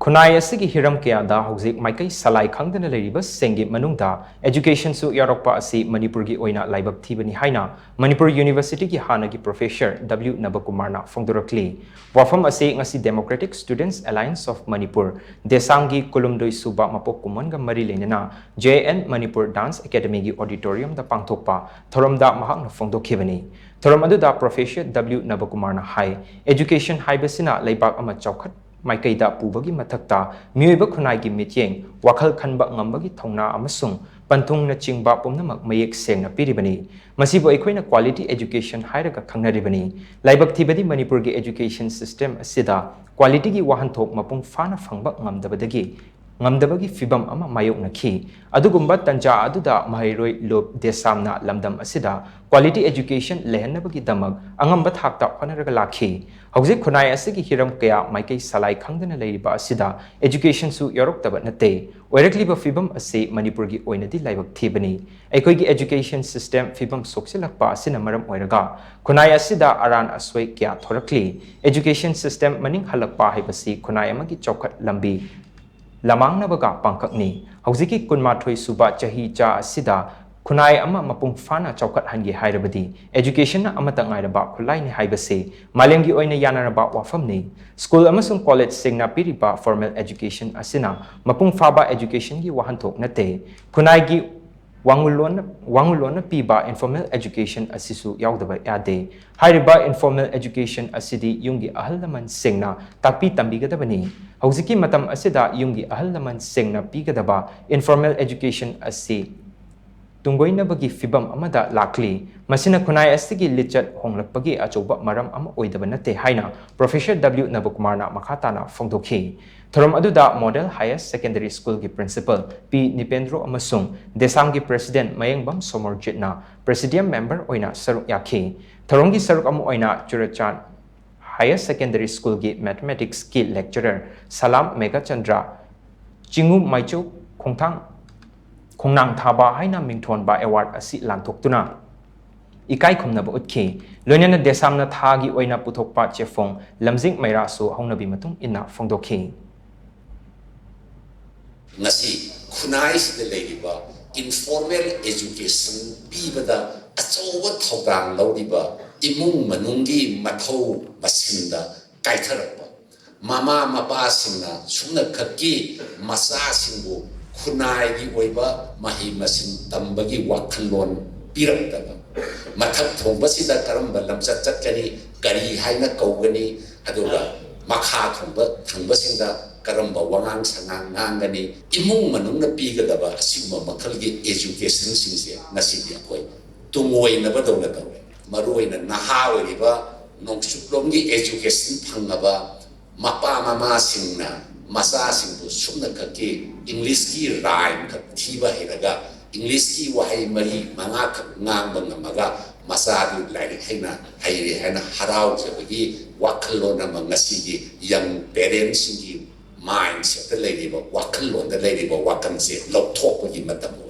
Khunnai asigi heeram kayada Houjik Maikei-Salai Khangdana Leiriba Singi Manungda education su Yaorakpa Asi Manipuri oina Laibak Thibani haina Manipur University ki hanagi Professor W Nabakumar na phongdorakli wafam asi ngasi Democratic Students Alliance of Manipur desamgi kulumdoi suba mapok kumanga mari lenana JN Manipur Dance Academy gi auditorium da pangthokpa thoramda mahakna phongdokhibani thoram aduda Professor W Nabakumar na hai education haibasina Laibak ama chawkhat Maikei-da pubagi mathakta miyuiba Khunnai gi mityeng wakhal khanba ngambagi thongna amasung panthung na chingba pumnamak mayek sengna piribani masibo ekhoina quality education hairaga khangnaribani Laibak Thibani Manipur gi education system asida quality gi wahanthok mapung fana phangba ngamdabagi fibam ama mayoknakhi adugumba tanja aduda mahairoi lob desamna lamdam asida quality education lehanabagi damag angamba thakta honaraga lakhi Houjik Khunnai asigi heeram kaya Maikei-Salai Khangdana Leiriba asida education su yaroktaba nate oirakliba fibam ase Manipur gi oinadi Laibak Thibani eikoi education system fibam soksilakpa asina maram oiraga Khunnai asida aran aswai kya thorakli education system maning halakpa haibasi Khunnai amagi chawkhat lambi lamangnabaga pangkakni Houjiki kunmathoi suba chahi cha asida Khunnai ama mapung fana chawkat hangi hairabadi education na amata ngairaba khulai ni haibase malemgi oina yanaraba wafamni school amasung college singna piriba formal education asina mapung faba education gi wahanthok nate Khunnai gi wangulona piba informal education asisu yaudaba yade hairiba informal education asidi yungi ahallaman singna takpi tambigadabani Houjiki matam asida yungi ahallaman singna pigadaba informal education asi Tunggoinabagi fibam amada lakli masina Khunnai asigi lichat honglakpagi achoba maram ama oidaba nate haina Professor W Nabakumar na makhatana phongdokhi thoram aduda Model Higher Secondary School gi principal P Nipendro amasung desam gi president Mayengbam Somorjit na presidium member oina saruk yakhi thorongi saruk amu oina Churachan Higher Secondary School gi mathematics ki lecturer Salam Megachandra Chingu Maichu Khongnang thaba haina mingthon ba award asi lantoktuna ikai khumnaba utki loinana desamna thagi oina puthokpa chefong lamjing maira su hongnabi matung inna phongdokhi ngasi Khunnai sida leiriba informal education pibada achowa thogdang loriba imung manungi mathau masinda kaitharapa mama mapa singna sungna khakki masa singbu Khunnai gi oiba mahi masin tambagi wakhalon piramdaba mathak thongba sida karamba lamchat chatkani kari haina kaugani aduga makha thongba sinda karamba wangang sangang ngangani imung manungna pigadaba asigma makhalgi education singse nasidi akoi tungoi na badawna tawe maruina naha oiba nongsuplomgi education phangaba mapa mama singna masa singbu sumna kaki English ki rhyme ka thiba hiraga English ki wahai mari manga khak ngangba ngamaga masa du lai haina harau jabagi wakhalona mangasigi young parents ki mind set the lady ba wakhalona lady ba wakam se lokthok gi matam